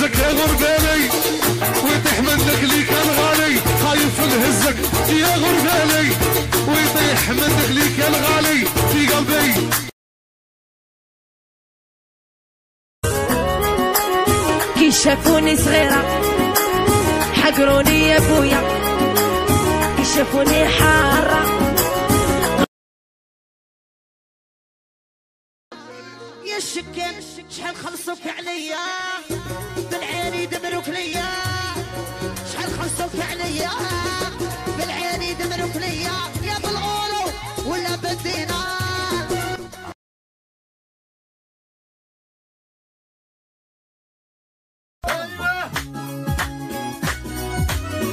نهزك يا غربالي ويطيح منك اللي كان غالي، خايف نهزك يا غربالي ويطيح منك اللي كان غالي في قلبي. كي شافوني صغيرة حقروني يا بويا، كي شافوني حارة يا الشكان شحال خلصوك عليا بالعين يدمروك ليا، شحال خلصوك عليا بالعين يدمروك ليا، يا بالغولو ولا بالدينا.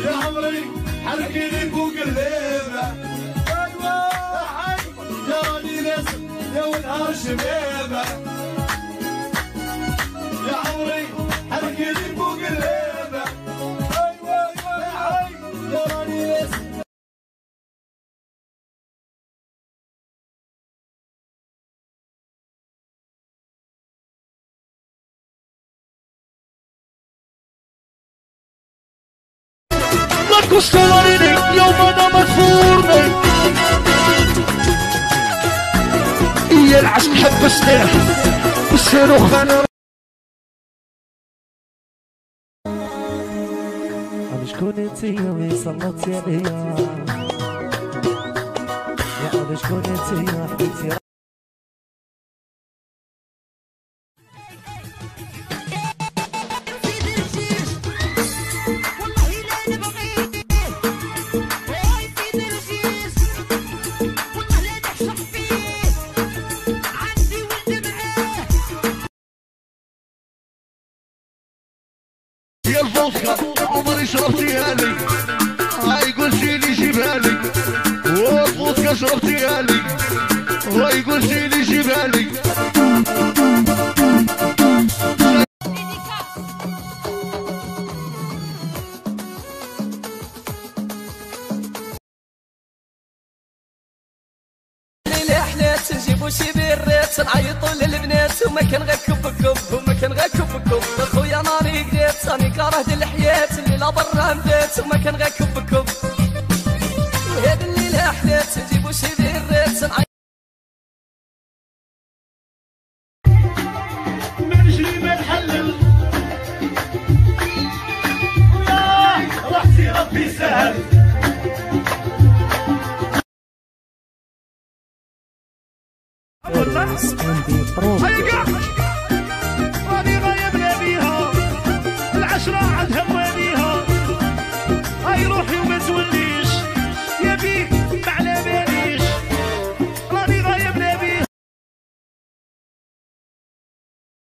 يا عمري حركيني فوق الليلة، ايوه يا راني لازم يا ونهار شبابة، يا عمري حركيني فوق الليلة، ايوه يا راني لازم. كوستولاريني يوم انا مدفورني يا العشق حبستيه والصاروخ انا شكون انتي يومي صلتي عليا، يا شكون انتي يا حبيبتي. يا الفوسكا عمري شربتيها لي، هاي قلتيلي جيبها لي، والفوسكا شربتيها لي، هاي قلتيلي جيبها لي. حنات نجيبو شي بيرات نعيطو للبنات وما كان غير كب وما كان غير كب خويا ناري قدات راني كاره الحياة الليلة برا مدات وما كان غير كب وهاد الليلة حنات نجيبو شي بيرات نجري ما نحلل رحتي ربي سهل. راني غايب نبيها العشرة عندها مواليها، هاي روحي وما توليش يا بيك ما على باليش، راني غايب نبيها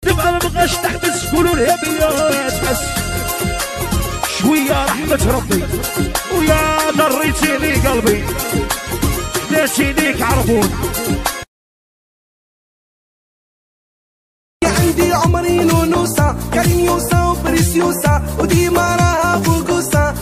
تبقى ما بغاش تحبس قولوا لها بيا تحس شوية رحمة ربي ويا ضريتيني قلبي ناسينيك عرفون. عندي عمري نونوسا كارينيوسا وبريسيوسا وديما راها فوقوسا.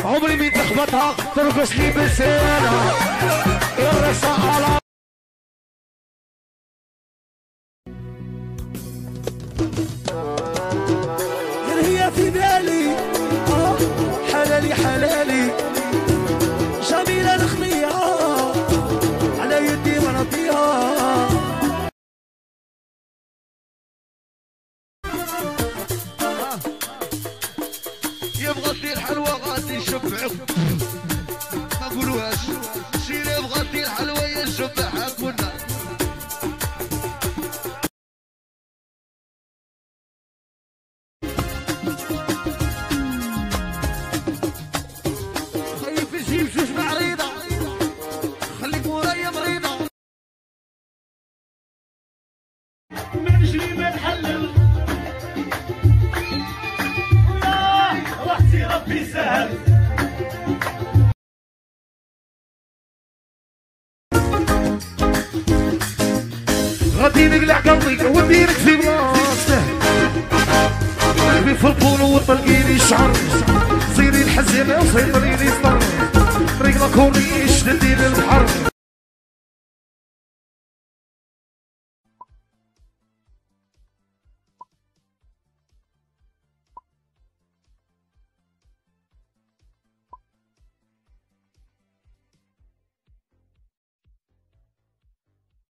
عمري مين تخبطها ترقص لي بلسانها الرسالة. غير هي في بالي حلالي حلالي جميلة نخليها على يدي مرضيها. يبغى دير حلوى غادي يشبعك ما نقولوهاش، شيري يبغى دير حلوى يشبعها كنا. نجري ما نحلل رحتي ربي سهل. غادي نقلع قلبي ونديرك في بلاصته، قلبي في البول وطلقيني شعر، صيري الحزينة وسيطريني صدر، طريق لاكورنيش ندير البحر